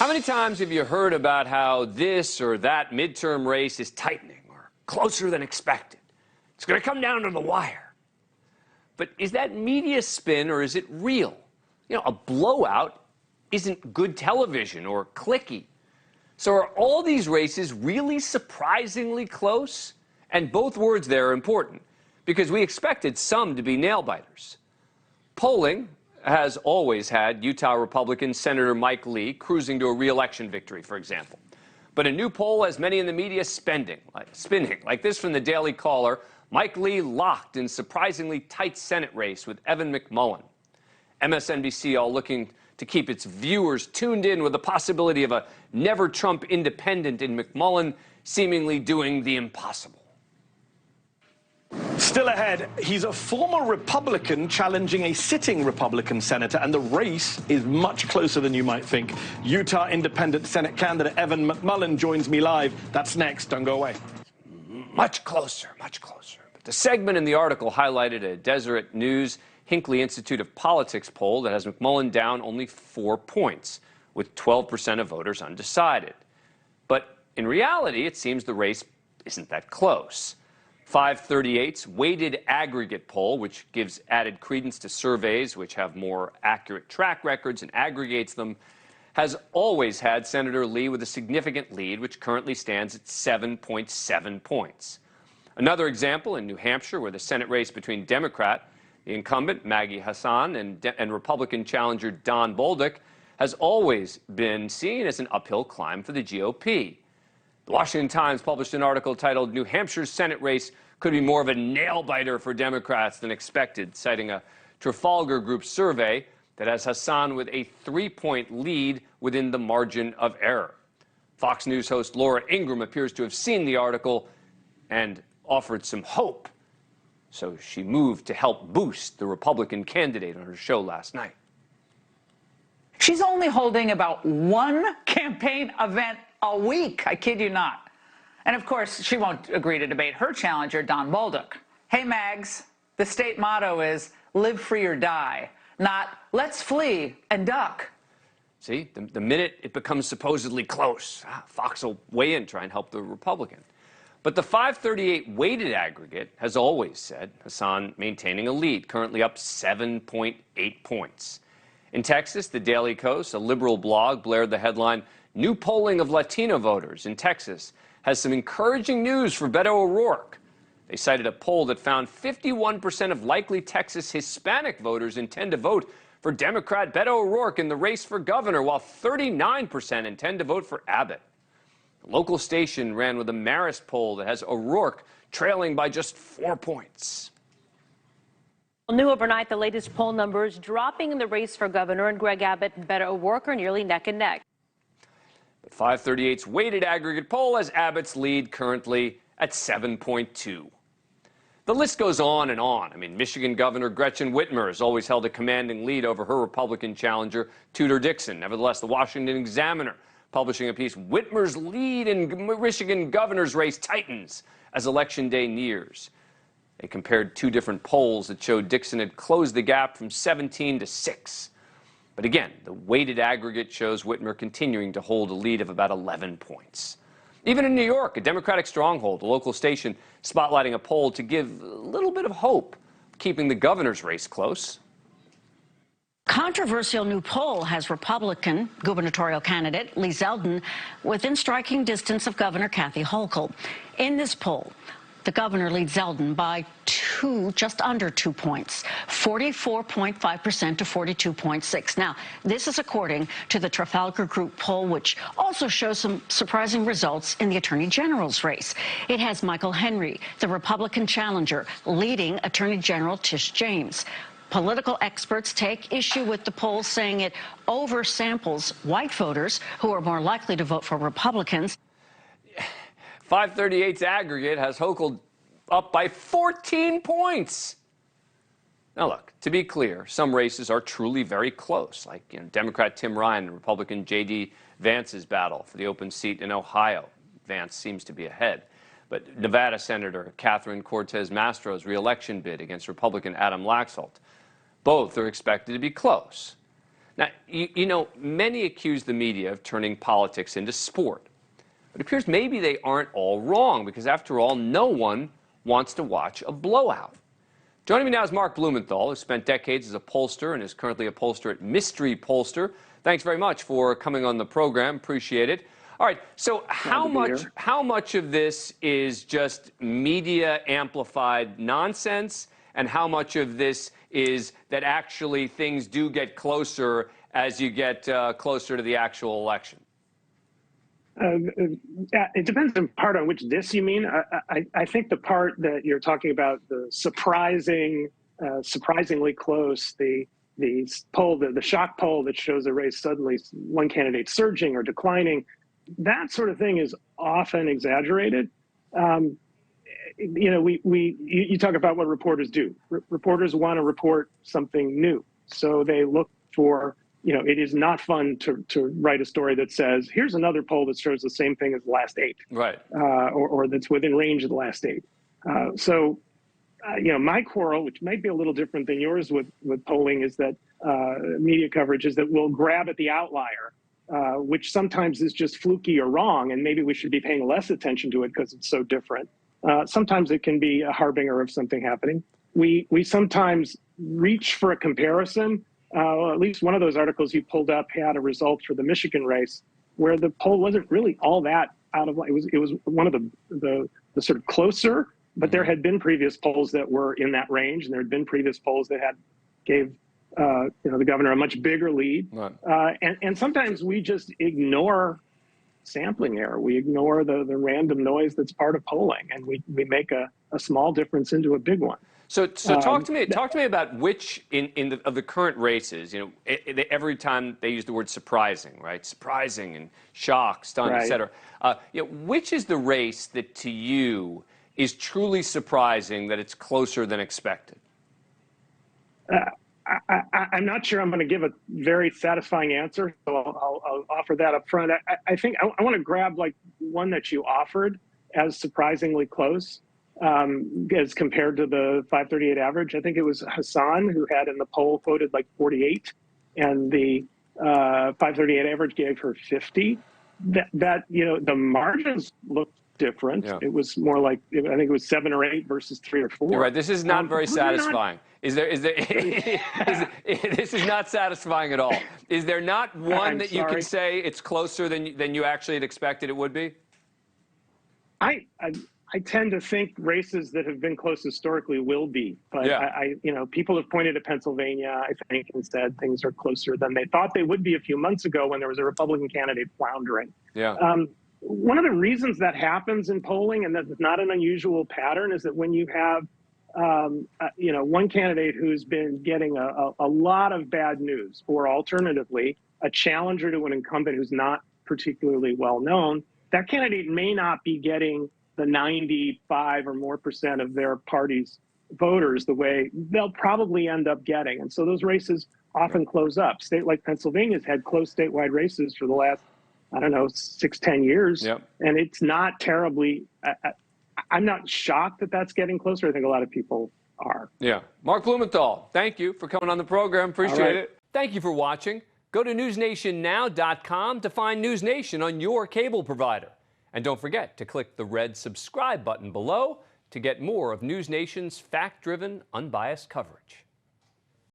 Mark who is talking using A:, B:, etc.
A: How many times have you heard about how this or that midterm race is tightening or closer than expected? It's going to come down to the wire. But is that media spin or is it real? You know, a blowout isn't good television or clicky. So are all these races really surprisingly close? And both words there are important because we expected some to be nail-biters. Polling has always had Utah Republican Senator Mike Lee cruising to a re-election victory, for example. But a new poll has many in the media spinning, like this from the Daily Caller. Mike Lee locked in surprisingly tight Senate race with Evan McMullin. MSNBC all looking to keep its viewers tuned in with the possibility of a never-Trump independent in McMullin seemingly doing the impossible.
B: Still ahead, he's a former Republican challenging a sitting Republican senator, and the race is much closer than you might think. Utah Independent Senate candidate Evan McMullin joins me live. That's next. Don't go away.
A: Much closer, much closer. But the segment in the article highlighted a Deseret News Hinckley Institute of Politics poll that has McMullin down only 4 points, with 12% of voters undecided. But in reality, it seems the race isn't that close. 538's weighted aggregate poll, which gives added credence to surveys which have more accurate track records and aggregates them, has always had Senator Lee with a significant lead, which currently stands at 7.7 points. Another example in New Hampshire, where the Senate race between Democrat, the incumbent Maggie Hassan, and Republican challenger Don Bolduc has always been seen as an uphill climb for the GOP. The Washington Times published an article titled "New Hampshire's Senate Race Could Be More of a Nail-Biter for Democrats Than Expected," citing a Trafalgar Group survey that has Hassan with a 3-point lead within the margin of error. Fox News host Laura Ingraham appears to have seen the article and offered some hope. So she moved to help boost the Republican candidate on her show last night.
C: She's only holding about one campaign event a week. I kid you not. And of course, she won't agree to debate her challenger, Don Bolduc. Hey, Mags, the state motto is live free or die, not let's flee and duck.
A: See, the minute it becomes supposedly close, Fox will weigh in, try and help the Republican. But the 538 weighted aggregate has always said Hassan maintaining a lead, currently up 7.8 points. In Texas, the Daily Kos, a liberal blog, blared the headline, "New polling of Latino voters in Texas has some encouraging news for Beto O'Rourke." They cited a poll that found 51% of likely Texas Hispanic voters intend to vote for Democrat Beto O'Rourke in the race for governor, while 39% intend to vote for Abbott. The local station ran with a Marist poll that has O'Rourke trailing by just 4 points.
D: New overnight, the latest poll numbers dropping in the race for governor, and Greg Abbott and Beto O'Rourke are nearly neck and neck.
A: But 538's weighted aggregate poll has Abbott's lead currently at 7.2. The list goes on and on. I mean, Michigan Governor Gretchen Whitmer has always held a commanding lead over her Republican challenger, Tudor Dixon. Nevertheless, the Washington Examiner publishing a piece, "Whitmer's lead in Michigan governor's race tightens as Election Day nears." They compared two different polls that showed Dixon had closed the gap from 17 to 6. But again, the weighted aggregate shows Whitmer continuing to hold a lead of about 11 points. Even in New York, a Democratic stronghold, a local station spotlighting a poll to give a little bit of hope, keeping the governor's race close.
E: Controversial new poll has Republican gubernatorial candidate Lee Zeldin within striking distance of Governor Kathy Hochul. In this poll, the governor leads Zeldin by just under 2 points, 44.5% to 42.6. Now, this is according to the Trafalgar Group poll, which also shows some surprising results in the Attorney General's race. It has Michael Henry, the Republican challenger, leading Attorney General Tish James. Political experts take issue with the poll, saying it oversamples white voters who are more likely to vote for Republicans.
A: 538's aggregate has Hochul up by 14 points. Now, look, to be clear, some races are truly very close, like Democrat Tim Ryan and Republican J.D. Vance's battle for the open seat in Ohio. Vance seems to be ahead. But Nevada Senator Catherine Cortez Mastro's reelection bid against Republican Adam Laxalt, both are expected to be close. Now, you know, many accuse the media of turning politics into sport. But it appears maybe they aren't all wrong, because after all, no one wants to watch a blowout. Joining me now is Mark Blumenthal, who spent decades as a pollster and is currently a pollster at Mystery Pollster. Thanks very much for coming on the program. Appreciate it. All right, so how much of this is just media amplified nonsense, and how much of this is that actually things do get closer as you get closer to the actual election?
F: It depends in part on which this you mean. I think the part that you're talking about, the surprisingly close, the poll, the shock poll that shows a race suddenly one candidate surging or declining, that sort of thing is often exaggerated. You know, you talk about what reporters do. Reporters want to report something new, so they look for. You know, it is not fun to write a story that says, here's another poll that shows the same thing as the last 8,
A: right?
F: Or that's within range of the last 8. You know, my quarrel, which might be a little different than yours with polling, is that media coverage is that we'll grab at the outlier, which sometimes is just fluky or wrong, and maybe we should be paying less attention to it because it's so different. Sometimes it can be a harbinger of something happening. We sometimes reach for a comparison. At least one of those articles you pulled up had a result for the Michigan race where the poll wasn't really all that out of line. It was one of the sort of closer, but there had been previous polls that were in that range, and there had been previous polls that gave you know, the governor a much bigger lead. Right. And sometimes we just ignore sampling error. We ignore the random noise that's part of polling, and we make a small difference into a big one.
A: So talk to me about which of the current races. You know, every time they use the word surprising, right? Surprising and shock, stun, right, et cetera. You know, which is the race that to you is truly surprising that it's closer than expected?
F: I'm not sure I'm going to give a very satisfying answer, so I'll offer that up front. I think I want to grab like one that you offered as surprisingly close. As compared to the 538 average. I think it was Hassan who had in the poll quoted like 48, and the 538 average gave her 50. That you know, the margins looked different. Yeah. It was more like, I think it was 7 or 8 versus 3 or 4.
A: You're right. This is not very satisfying. Is there? This is not satisfying at all. Is there not one that you can say it's closer than you actually had expected it would be?
F: I tend to think races that have been close historically will be, but yeah. You know, people have pointed to Pennsylvania, I think, and said things are closer than they thought they would be a few months ago when there was a Republican candidate floundering. Yeah. One of the reasons that happens in polling, and that's not an unusual pattern, is that when you have, you know, one candidate who's been getting a lot of bad news, or alternatively, a challenger to an incumbent who's not particularly well known, that candidate may not be getting the 95 or more % of their party's voters the way they'll probably end up getting. And so those races often close up. State like Pennsylvania's had close statewide races for the last, I don't know, 6-10 years. Yep. And it's not terribly, I'm not shocked that that's getting closer. I think a lot of people are.
A: Yeah. Mark Blumenthal, thank you for coming on the program. Appreciate it. Thank you for watching. Go to newsnationnow.com to find NewsNation on your cable provider. And don't forget to click the red subscribe button below to get more of NewsNation's fact-driven, unbiased coverage.